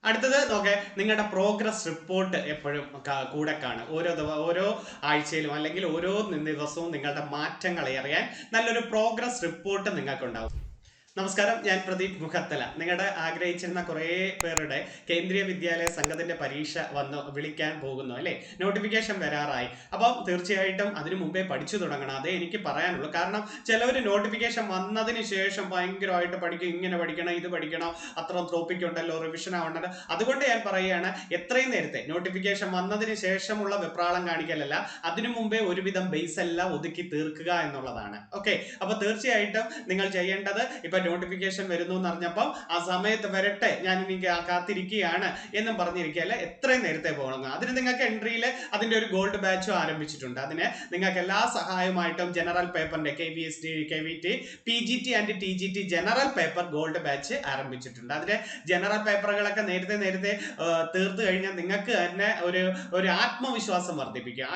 അടുത്തത് നോക്കെ നിങ്ങളുടെ പ്രോഗ്രസ് റിപ്പോർട്ട് എപ്പോഴും കൂടെ കാണും. ഓരോ ആഴ്ചയിലും അല്ലെങ്കിൽ ഓരോ ദിവസവും നിങ്ങളുടെ മാറ്റങ്ങളെ അറിയാൻ നല്ലൊരു പ്രോഗ്രസ് റിപ്പോർട്ട് നിങ്ങൾക്കുണ്ടാവും. നമസ്കാരം, ഞാൻ പ്രദീപ് മുഖത്തല. നിങ്ങളുടെ ആഗ്രഹിച്ചിരുന്ന കുറേ പേരുടെ കേന്ദ്രീയ വിദ്യാലയ സംഘത്തിന്റെ പരീക്ഷ വിളിക്കാൻ പോകുന്നു അല്ലേ? നോട്ടിഫിക്കേഷൻ വരാറായി. അപ്പം തീർച്ചയായിട്ടും അതിനു മുമ്പേ പഠിച്ചു തുടങ്ങണം. അതേ എനിക്ക് പറയാനുള്ളൂ. കാരണം ചിലവർ നോട്ടിഫിക്കേഷൻ വന്നതിന് ശേഷം ഭയങ്കരമായിട്ട് പഠിക്കും, ഇങ്ങനെ പഠിക്കണം, ഇത് പഠിക്കണം, അത്ര ടോപ്പിക് ഉണ്ടല്ലോ, റിവിഷൻ ആവണ്ടല്ലോ. അതുകൊണ്ട് ഞാൻ പറയുകയാണ്, എത്രയും നേരത്തെ നോട്ടിഫിക്കേഷൻ വന്നതിന് ശേഷമുള്ള വെപ്രാളം കാണിക്കലല്ല, അതിനു മുമ്പേ ഒരുവിധം ബേസ് എല്ലാം ഒതുക്കി തീർക്കുക എന്നുള്ളതാണ്. ഓക്കെ, അപ്പൊ തീർച്ചയായിട്ടും നിങ്ങൾ ചെയ്യേണ്ടത്, ഇപ്പൊ നോട്ടിഫിക്കേഷൻ വരുന്നു എന്ന് അറിഞ്ഞപ്പം ആ സമയത്ത് വരട്ടെ, ഞാൻ ഇനി കാത്തിരിക്കുകയാണ് എന്നും പറഞ്ഞിരിക്കുകയല്ല, എത്രയും നേരത്തെ പോകണം. അതിന് നിങ്ങൾക്ക് എൻട്രിയിൽ അതിന്റെ ഒരു ഗോൾഡ് ബാച്ചും ആരംഭിച്ചിട്ടുണ്ട്. അതിന് നിങ്ങൾക്ക് എല്ലാ സഹായമായിട്ടും ജനറൽ പേപ്പറിന്റെ KVST, KVT, PGT and TGT general paper gold batch ആരംഭിച്ചിട്ടുണ്ട്. അതിന്റെ ജനറൽ പേപ്പറുകളൊക്കെ നേരത്തെ തീർത്തു കഴിഞ്ഞാൽ നിങ്ങൾക്ക് തന്നെ ഒരു ആത്മവിശ്വാസം വർദ്ധിപ്പിക്കും.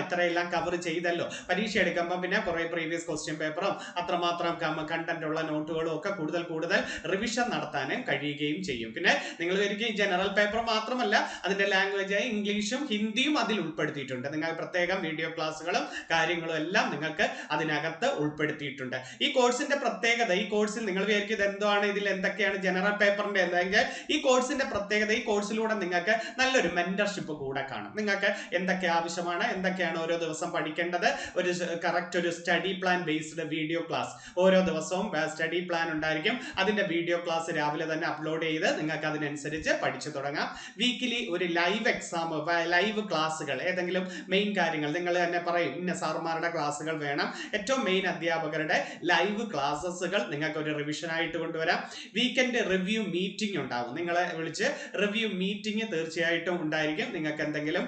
ഇത്രയെല്ലാം കവർ ചെയ്തല്ലോ, പരീക്ഷ എടുക്കുമ്പോൾ പിന്നെ കുറെ പ്രീവിയസ് ക്വസ്റ്റ്യൻ പേപ്പറും അത്രമാത്രം കണ്ടന്റ് ഉള്ള നോട്ടുകളും ഒക്കെ കൂടുതൽ റിവിഷൻ നടത്താനും കഴിയുകയും ചെയ്യും. പിന്നെ നിങ്ങൾ ഒരിക്കലും ജനറൽ പേപ്പർ മാത്രമല്ല, അതിന്റെ ലാംഗ്വേജായി ഇംഗ്ലീഷും ഹിന്ദിയും അതിൽ ഉൾപ്പെടുത്തിയിട്ടുണ്ട്. നിങ്ങൾക്ക് പ്രത്യേകം വീഡിയോ ക്ലാസ്സുകളും കാര്യങ്ങളും എല്ലാം നിങ്ങൾക്ക് അതിനകത്ത് ഉൾപ്പെടുത്തിയിട്ടുണ്ട്. ഈ കോഴ്സിന്റെ പ്രത്യേകത, ഈ കോഴ്സിൽ നിങ്ങൾ വിചാരിക്കും എന്താണ്, ഇതിൽ എന്തൊക്കെയാണ് ജനറൽ പേപ്പറിന്റെ എന്തെങ്കിൽ, ഈ കോഴ്സിന്റെ പ്രത്യേകത, ഈ കോഴ്സിലൂടെ നിങ്ങൾക്ക് നല്ലൊരു മെന്റർഷിപ്പ് കൂടെ കാണും. നിങ്ങൾക്ക് എന്തൊക്കെ ആവശ്യമാണ്, എന്തൊക്കെയാണ് ഓരോ ദിവസം പഠിക്കേണ്ടത്, ഒരു കറക്റ്റ് ഒരു study plan based video class ഓരോ ദിവസവും സ്റ്റഡി പ്ലാൻ ഉണ്ടായിരിക്കും. അതിന്റെ വീഡിയോ ക്ലാസ് രാവിലെ തന്നെ അപ്ലോഡ് ചെയ്ത് നിങ്ങൾക്ക് അതിനനുസരിച്ച് പഠിച്ചു തുടങ്ങാം. വീക്കിലി ഒരു ലൈവ് എക്സാം, ലൈവ് ക്ലാസ്സുകൾ, ഏതെങ്കിലും മെയിൻ കാര്യങ്ങൾ നിങ്ങൾ തന്നെ പറയും, ഇന്ന സാറുമാരുടെ ക്ലാസ്സുകൾ വേണം, ഏറ്റവും മെയിൻ അധ്യാപകരുടെ ലൈവ് ക്ലാസ്സുകൾ നിങ്ങൾക്ക് ഒരു റിവിഷൻ ആയിട്ട് കൊണ്ടുവരാം. വീക്കെൻഡ് റിവ്യൂ മീറ്റിംഗ് ഉണ്ടാവും, നിങ്ങളെ വിളിച്ച് റിവ്യൂ മീറ്റിംഗ് തീർച്ചയായിട്ടും ഉണ്ടായിരിക്കും. നിങ്ങൾക്ക് എന്തെങ്കിലും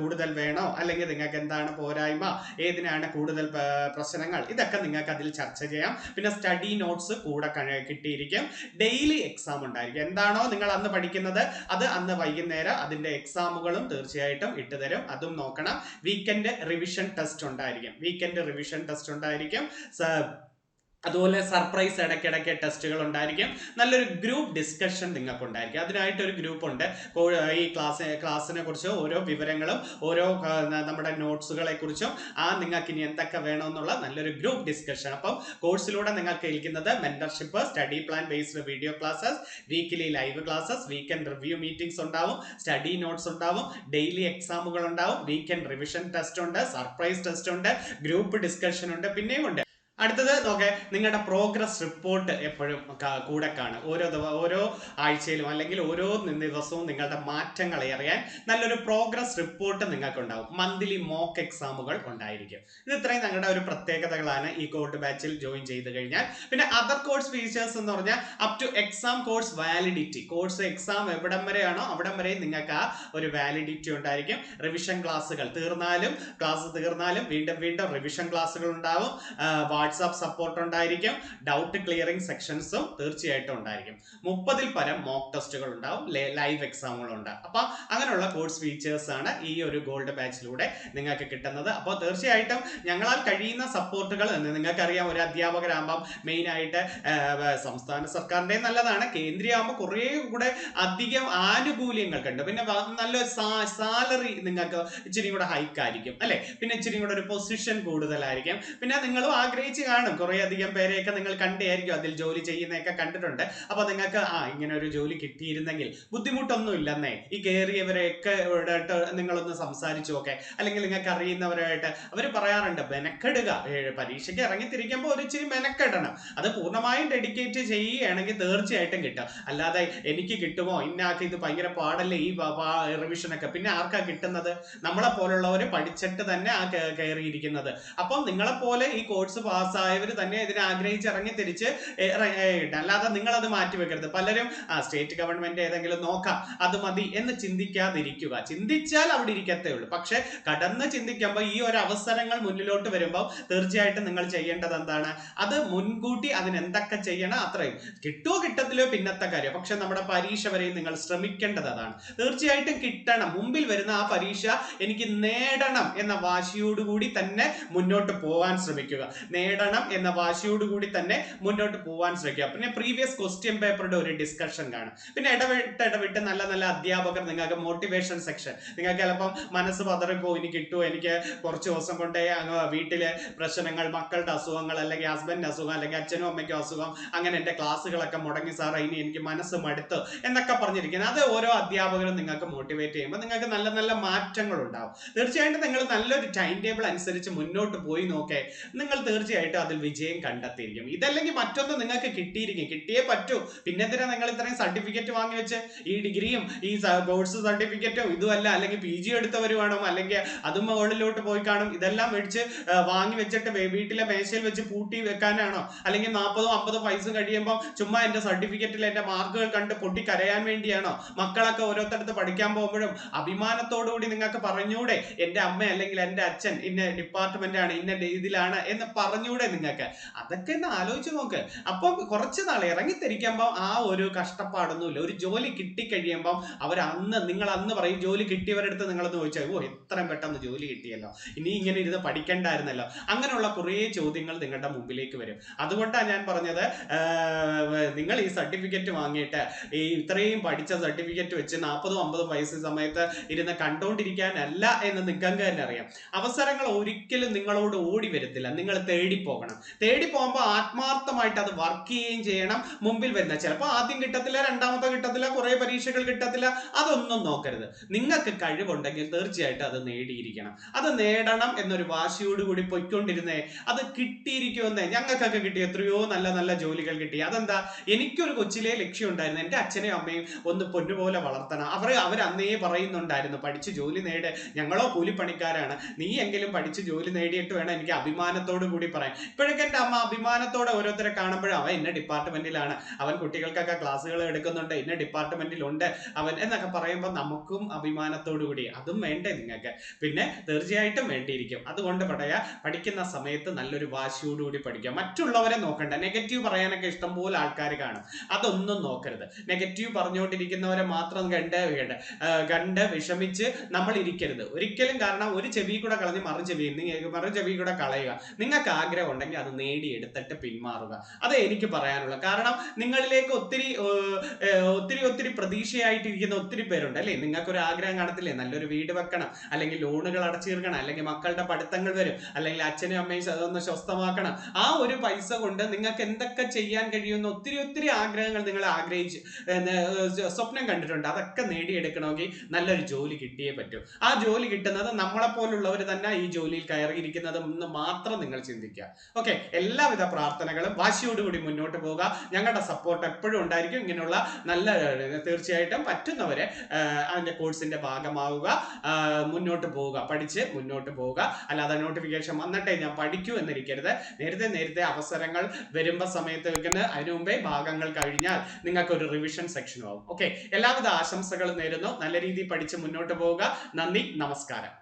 കൂടുതൽ വേണോ, അല്ലെങ്കിൽ നിങ്ങൾക്ക് എന്താണ് പോരായ്മ, ഏതിനാണ് കൂടുതൽ പ്രശ്നങ്ങൾ, ഇതൊക്കെ നിങ്ങൾക്ക് അതിൽ ചർച്ച ചെയ്യാം. പിന്നെ സ്റ്റഡി നോട്ട്സ് കൂടെ കിട്ടിയിരിക്കും. ഡെയിലി എക്സാം ഉണ്ടായിരിക്കും. എന്താണോ നിങ്ങൾ അന്ന് പഠിക്കുന്നത് അത് അന്ന് വൈകുന്നേരം അതിന്റെ എക്സാമുകളും തീർച്ചയായിട്ടും ഇട്ടുതരും, അതും നോക്കണം. വീക്കെൻഡ് റിവിഷൻ ടെസ്റ്റ് ഉണ്ടായിരിക്കും. അതുപോലെ സർപ്രൈസ് ഇടയ്ക്കിടയ്ക്ക് ടെസ്റ്റുകൾ ഉണ്ടായിരിക്കും. നല്ലൊരു ഗ്രൂപ്പ് ഡിസ്കഷൻ നിങ്ങൾക്ക് ഉണ്ടായിരിക്കും. അതിനായിട്ട് ഒരു ഗ്രൂപ്പ് ഉണ്ട്. ഈ ക്ലാസ്സിനെ കുറിച്ച് ഓരോ വിവരങ്ങളും, ഓരോ നമ്മുടെ നോട്ട്സുകളെ കുറിച്ചും നിങ്ങൾക്ക് ഇനി എന്തൊക്കെ വേണമെന്നുള്ള നല്ലൊരു ഗ്രൂപ്പ് ഡിസ്കഷൻ. അപ്പം കോഴ്സിലൂടെ നിങ്ങൾക്ക് കേൾക്കുന്നത് mentorship, study plan based video classes, weekly live classes, weekend review meetings ഉണ്ടാവും, സ്റ്റഡി നോട്ട്സ് ഉണ്ടാവും, ഡെയിലി എക്സാമുകൾ ഉണ്ടാവും, വീക്കെൻഡ് റിവിഷൻ ടെസ്റ്റ് ഉണ്ട്, സർപ്രൈസ് ടെസ്റ്റ് ഉണ്ട്, ഗ്രൂപ്പ് ഡിസ്കഷൻ ഉണ്ട്, പിന്നെയും ഉണ്ട്. അടുത്തത് നോക്കെ നിങ്ങളുടെ പ്രോഗ്രസ് റിപ്പോർട്ട് എപ്പോഴും കൂടെ കാണും. ഓരോ ആഴ്ചയിലും അല്ലെങ്കിൽ ഓരോ ദിവസവും നിങ്ങളുടെ മാറ്റങ്ങളെ അറിയാൻ നല്ലൊരു പ്രോഗ്രസ് റിപ്പോർട്ട് നിങ്ങൾക്കുണ്ടാവും. മന്ത്ലി മോക്ക് എക്സാമുകൾ ഉണ്ടായിരിക്കും. ഇത് ഇത്രയും നിങ്ങളുടെ ഒരു പ്രത്യേകതകളാണ് ഈ ഗോൾഡ് ബാച്ചിൽ ജോയിൻ ചെയ്ത് കഴിഞ്ഞാൽ. പിന്നെ അതർ കോഴ്സ് ഫീച്ചേഴ്സ് എന്ന് പറഞ്ഞാൽ up two exam course validity, course exam എവിടം വരെയാണോ അവിടം വരെ നിങ്ങൾക്ക് ആ ഒരു വാലിഡിറ്റി ഉണ്ടായിരിക്കും. റിവിഷൻ ക്ലാസ്സുകൾ തീർന്നാലും വീണ്ടും റിവിഷൻ ക്ലാസ്സുകൾ ഉണ്ടാവും. വാട്സാപ്പ് സപ്പോർട്ട് ഉണ്ടായിരിക്കും. ഡൗട്ട് ക്ലിയറിംഗ് സെക്ഷൻസും തീർച്ചയായിട്ടും ഉണ്ടായിരിക്കും. 30-ൽ പരം മോക്ക് ടെസ്റ്റുകൾ ഉണ്ടാവും, ലൈവ് എക്സാമുകൾ ഉണ്ട്. അപ്പൊ അങ്ങനെയുള്ള കോഴ്സ് ഫീച്ചേഴ്സ് ആണ് ഈ ഒരു ഗോൾഡ് ബാച്ചിലൂടെ നിങ്ങൾക്ക് കിട്ടുന്നത്. അപ്പോൾ തീർച്ചയായിട്ടും ഞങ്ങളാൽ കഴിയുന്ന സപ്പോർട്ടുകൾ, നിങ്ങൾക്കറിയാം ഒരു അധ്യാപകരാകുമ്പം മെയിൻ ആയിട്ട് സംസ്ഥാന സർക്കാരിന്റെ നല്ലതാണ്, കേന്ദ്രീയമാകുമ്പോൾ കുറേ കൂടെ അധികം ആനുകൂല്യങ്ങൾ കണ്ട്, പിന്നെ നല്ലൊരു സാലറി നിങ്ങൾക്ക് ഇച്ചിരി കൂടെ ഹൈക്ക് ആയിരിക്കും അല്ലെ, പിന്നെ ഇച്ചിരി കൂടെ ഒരു പൊസിഷൻ കൂടുതലായിരിക്കും. പിന്നെ നിങ്ങളും ആഗ്രഹിച്ച് കാണും, കുറെ അധികം പേരെയൊക്കെ നിങ്ങൾ കണ്ടായിരിക്കും അതിൽ ജോലി ചെയ്യുന്നതൊക്കെ കണ്ടിട്ടുണ്ട്. അപ്പൊ നിങ്ങൾക്ക് ഇങ്ങനെ ഒരു ജോലി കിട്ടിയിരുന്നെങ്കിൽ ബുദ്ധിമുട്ടൊന്നും ഇല്ലെന്നേ, ഈ കയറിയവരെയൊക്കെ നിങ്ങളൊന്ന് സംസാരിച്ചു നോക്കെ, അല്ലെങ്കിൽ നിങ്ങൾക്ക് അറിയുന്നവരായിട്ട് അവർ പറയാറുണ്ട്, മെനക്കെടുക, പരീക്ഷയ്ക്ക് ഇറങ്ങിത്തിരിക്കുമ്പോൾ ഒരു ഇച്ചിരി മെനക്കെടണം. അത് പൂർണ്ണമായും ഡെഡിക്കേറ്റ് ചെയ്യുകയാണെങ്കിൽ തീർച്ചയായിട്ടും കിട്ടും. അല്ലാതെ എനിക്ക് കിട്ടുമോ, ഇന്നാക്കി ഇത് ഭയങ്കര പാടല്ലേ ഈ റിവിഷനൊക്കെ, പിന്നെ ആർക്കാ കിട്ടുന്നത്? നമ്മളെ പോലുള്ളവർ പഠിച്ചിട്ട് തന്നെ കയറിയിരിക്കുന്നത്. അപ്പം നിങ്ങളെപ്പോലെ ഈ കോഴ്സ് പാസ്സായവർ തന്നെ ഇതിനെ ആഗ്രഹിച്ച് ഇറങ്ങി തിരിച്ച്, അല്ലാതെ നിങ്ങൾ അത് മാറ്റിവെക്കരുത്. പലരും സ്റ്റേറ്റ് ഗവൺമെന്റ് ഏതെങ്കിലും നോക്കാം, അത് മതി എന്ന് ചിന്തിക്കാതിരിക്കുക. ചിന്തിച്ചാൽ അവിടെ ഇരിക്കത്തേ ഉള്ളൂ. പക്ഷെ കടന്ന് ചിന്തിക്കുമ്പോൾ ഈ ഒരു അവസരങ്ങൾ മുന്നിലോട്ട് വരുമ്പോൾ തീർച്ചയായിട്ടും നിങ്ങൾ ചെയ്യേണ്ടത് എന്താണ്, അത് മുൻകൂട്ടി അതിനെന്തൊക്കെ ചെയ്യണം അത്രയും. കിട്ടുമോ കിട്ടത്തില്ലോ പിന്നത്തെ കാര്യം, പക്ഷെ നമ്മുടെ പരീക്ഷ വരെയും നിങ്ങൾ ശ്രമിക്കേണ്ടത് അതാണ്. തീർച്ചയായിട്ടും കിട്ടണം. മുമ്പിൽ വരുന്ന ആ പരീക്ഷ എനിക്ക് നേടണം എന്ന വാശിയോടുകൂടി തന്നെ മുന്നോട്ട് പോകാൻ ശ്രമിക്കുക. നേടണം എന്ന വാശിയോടുകൂടി തന്നെ മുന്നോട്ട് പോകാൻ ശ്രമിക്കുക. പിന്നെ പ്രീവിയസ് ക്വസ്റ്റ്യൻ പേപ്പറുടെ ഒരു ഡിസ്കഷൻ കാണും. പിന്നെ ഇടവിട്ട് നല്ല നല്ല അധ്യാപകർ നിങ്ങൾക്ക് മോട്ടിവേഷൻ സെക്ഷൻ, നിങ്ങൾക്ക് ചിലപ്പം മനസ്സ് പതറിപ്പോ ഇനി കിട്ടുമോ, എനിക്ക് കുറച്ച് ദിവസം കൊണ്ടേ വീട്ടിലെ പ്രശ്നങ്ങൾ, മക്കളുടെ അസുഖങ്ങൾ, അല്ലെങ്കിൽ ഹസ്ബൻഡിന്റെ അസുഖം, അല്ലെങ്കിൽ അച്ഛനും അമ്മയ്ക്കും അസുഖം, അങ്ങനെ എൻ്റെ ക്ലാസ്സുകളൊക്കെ മുടങ്ങി സാറേ, ഇനി എനിക്ക് മനസ്സ് മടുത്ത് എന്നൊക്കെ പറഞ്ഞിരിക്കുന്നത്. അത് ഓരോ അധ്യാപകരും നിങ്ങൾക്ക് മോട്ടിവേറ്റ് ചെയ്യുമ്പോൾ നിങ്ങൾക്ക് നല്ല നല്ല മാറ്റങ്ങൾ ഉണ്ടാവും. തീർച്ചയായിട്ടും നിങ്ങൾ നല്ലൊരു ടൈം ടേബിൾ അനുസരിച്ച് മുന്നോട്ട് പോയി നോക്കേ, നിങ്ങൾ തീർച്ചയായിട്ടും അതിൽ വിജയം കണ്ടെത്തിയിരിക്കും. ഇതല്ലെങ്കിൽ മറ്റൊന്ന് നിങ്ങൾക്ക് കിട്ടിയിരിക്കും, കിട്ടിയേ പറ്റൂ. പിന്നെ എന്തിനാ നിങ്ങൾ ഇത്രയും സർട്ടിഫിക്കറ്റ് വാങ്ങി വെച്ച്, ഈ ഡിഗ്രിയും ഈ കോഴ്സ് സർട്ടിഫിക്കറ്റും ഇതുമല്ല, അല്ലെങ്കിൽ PG എടുത്തവർ വേണം, അല്ലെങ്കിൽ അതും മുകളിലോട്ട് പോയി കാണും, ഇതെല്ലാം മേടിച്ച് വാങ്ങി വെച്ചിട്ട് വീട്ടിലെ മേശയിൽ വെച്ച് പൂട്ടി വെക്കാനാണോ, അല്ലെങ്കിൽ 40-50 പൈസ കഴിയുമ്പോൾ ചുമ്മാ എൻ്റെ സർട്ടിഫിക്കറ്റിൽ എൻ്റെ മാർക്കുകൾ കണ്ട് പൊട്ടി കരയാൻ വേണ്ടിയാണോ? മക്കളൊക്കെ ഓരോരുത്തടുത്ത് പഠിക്കാൻ പോകുമ്പോഴും അഭിമാനത്തോടുകൂടി നിങ്ങൾക്ക് പറഞ്ഞൂടെ, എൻ്റെ അമ്മ അല്ലെങ്കിൽ എൻ്റെ അച്ഛൻ ഇന്ന ഡിപ്പാർട്ട്മെന്റ് ആണ്, ഇന്ന ഇതിലാണ് എന്ന് പറഞ്ഞൂടെ നിങ്ങൾക്ക്? അതൊക്കെ ഒന്ന് ആലോചിച്ച് നോക്ക്. അപ്പം കുറച്ച് നാൾ ഇറങ്ങിത്തിരിക്കുമ്പോൾ ആ ഒരു കഷ്ടപ്പാടൊന്നുമില്ല. ഒരു ജോലി കിട്ടിക്കഴിയുമ്പം നിങ്ങൾ അന്ന് പറയും, ജോലി കിട്ടിയവരടുത്ത് നിങ്ങളൊന്ന് ചോദിച്ചാൽ, ഓ എത്രയും പെട്ടെന്ന് ജോലി കിട്ടിയല്ലോ, ഇനി ഇങ്ങനെ ഇരുന്ന് പഠിക്കണ്ടായിരുന്നല്ലോ. അങ്ങനെയുള്ള കുറേ ചോദ്യങ്ങൾ നിങ്ങളുടെ മുമ്പിലേക്ക് വരും. അതുകൊണ്ടാണ് ഞാൻ പറഞ്ഞത്, നിങ്ങൾ ഈ സർട്ടിഫിക്കറ്റ് വാങ്ങിയിട്ട് ഈ ഇത്രയും പഠിച്ച സർട്ടിഫിക്കറ്റ് വെച്ച് 40-50 വയസ്സ് സമയത്ത് ഇരുന്ന് കണ്ടോണ്ടിരിക്കാനല്ല എന്ന് നിങ്ങൾക്ക് തന്നെ അറിയാം. അവസരങ്ങൾ ഒരിക്കലും നിങ്ങളോട് ഓടി വരത്തില്ല, നിങ്ങൾ തേടി പോകണം. തേടി പോകുമ്പോൾ ആത്മാർത്ഥമായിട്ട് അത് വർക്ക് ചെയ്യുകയും ചെയ്യണം. മുമ്പിൽ വരുന്ന ചിലപ്പോൾ ആദ്യം കിട്ടത്തില്ല, രണ്ടാമത്തെ കിട്ടത്തില്ല, കുറെ പരീക്ഷകൾ കിട്ടത്തില്ല, അതൊന്നും നോക്കരുത്. നിങ്ങൾക്ക് കഴിവുണ്ടെങ്കിൽ തീർച്ചയായിട്ടും അത് നേടിയിരിക്കണം. അത് നേടണം എന്നൊരു വാശിയോടുകൂടി പൊയ്ക്കൊണ്ടിരുന്നേ, അത് കിട്ടിയിരിക്കുമെന്നേ. ഞങ്ങൾക്കൊക്കെ കിട്ടി, എത്രയോ നല്ല നല്ല ജോലികൾ കിട്ടി. അതെന്താ? എനിക്കൊരു കൊച്ചിലെ ലക്ഷ്യം ഉണ്ടായിരുന്നു, എൻ്റെ അച്ഛനെയും അമ്മയും ഒന്ന് പൊന്നുപോലെ വളർത്തണം. അവർ അന്നേ പറയുന്നുണ്ടായിരുന്നു, പഠിച്ച് ജോലി നേട്, ഞങ്ങളോ കൂലിപ്പണിക്കാരാണ്, നീ എങ്കിലും പഠിച്ച് ജോലി നേടിയിട്ട് വേണം എനിക്ക് അഭിമാനത്തോടു കൂടി പറയാൻ. ഇപ്പോഴൊക്കെ എൻ്റെ അമ്മ അഭിമാനത്തോടെ ഓരോരുത്തരെ കാണുമ്പോഴും, അവൻ ഇന്ന ഡിപ്പാർട്ട്മെന്റിലാണ്, അവൻ കുട്ടികൾക്കൊക്കെ ക്ലാസ്സുകൾ എടുക്കുന്നുണ്ട്, ഇന്ന ഡിപ്പാർട്ട്മെന്റിലുണ്ട് അവൻ എന്നൊക്കെ പറയുമ്പോൾ നമുക്കും അഭിമാനത്തോടു കൂടി. അതും വേണ്ടേ നിങ്ങൾക്ക്? പിന്നെ തീർച്ചയായിട്ടും വേണ്ടിയിരിക്കും. അതുകൊണ്ട് പഠിക്കുന്ന സമയത്ത് നല്ലൊരു വാശിയോടുകൂടി പഠിക്കുക. മറ്റുള്ളവരെ നോക്കണ്ട. നെഗറ്റീവ് പറയാനൊക്കെ ഇഷ്ടംപോലെ ആൾക്കാർ കാണും, അതൊന്നും നോക്കരുത്. നെഗറ്റീവ് പറഞ്ഞുകൊണ്ടിരിക്കുന്നവരെ മാത്രം കണ്ട് വിഷമിച്ച് നമ്മൾ ഇരിക്കരുത് ഒരിക്കലും. കാരണം ഒരു ചെവി കൂടെ കളഞ്ഞ് മറു ചെവി കൂടെ കളയുക. നിങ്ങൾക്ക് ആഗ്രഹം ഉണ്ടെങ്കിൽ അത് നേടിയെടുത്തിട്ട് പിന്മാറുക. അത് എനിക്ക് പറയാനുള്ള. കാരണം നിങ്ങളിലേക്ക് ഒത്തിരി പ്രതീക്ഷയായിട്ടിരിക്കുന്ന ഒത്തിരി പേരുണ്ട് അല്ലേ? നിങ്ങൾക്കൊരു ആഗ്രഹം കാണത്തില്ലേ, നല്ലൊരു വീട് വെക്കണം, അല്ലെങ്കിൽ ലോണുകൾ അടച്ചീർക്കണം, അല്ലെങ്കിൽ മക്കളുടെ പഠിത്തങ്ങൾ വരും, അല്ലെങ്കിൽ അച്ഛനും അമ്മയും അതൊന്ന് സ്വസ്ഥമാക്കണം. ആ ഒരു പൈസ കൊണ്ട് നിങ്ങൾക്ക് എന്തൊക്കെ ചെയ്യാൻ കഴിയുന്ന ഒത്തിരി ആഗ്രഹങ്ങൾ നിങ്ങൾ സ്വപ്നം കണ്ടിട്ടുണ്ട്. അതൊക്കെ നേടിയെടുക്കണമെങ്കിൽ നല്ലൊരു ജോലി കിട്ടിയേ പറ്റൂ. ആ ജോലി കിട്ടുന്നത് നമ്മളെപ്പോലുള്ളവർ തന്നെ ഈ ജോലിയിൽ കയറിയിരിക്കുന്നത് എന്ന് മാത്രം നിങ്ങൾ ചിന്തിക്കുക. ഓക്കെ, എല്ലാവിധ പ്രാർത്ഥനകളും വാശിയോടുകൂടി മുന്നോട്ട് പോവുക. ഞങ്ങളുടെ സപ്പോർട്ട് എപ്പോഴും ഉണ്ടായിരിക്കും. ഇങ്ങനെയുള്ള നല്ല തീർച്ചയായിട്ടും പറ്റുന്നവരെ അതിന്റെ കോഴ്സിന്റെ ഭാഗമാവുക, മുന്നോട്ട് പോവുക, പഠിച്ച് മുന്നോട്ട് പോവുക. അല്ലാതെ നോട്ടിഫിക്കേഷൻ വന്നിട്ടേ ഞാൻ പഠിക്കൂ എന്നിരിക്കരുത്. നേരത്തെ അവസരങ്ങൾ വരുമ്പോൾ സമയത്ത് വെക്കുന്നത്, അതിനു മുമ്പേ ഭാഗങ്ങൾ കഴിഞ്ഞാൽ നിങ്ങൾക്ക് ഒരു റിവിഷൻ സെക്ഷനും ആവും. ഓക്കെ, എല്ലാവിധ ആശംസകളും നേരുന്നു. നല്ല രീതിയിൽ പഠിച്ച് മുന്നോട്ട് പോവുക. നന്ദി, നമസ്കാരം.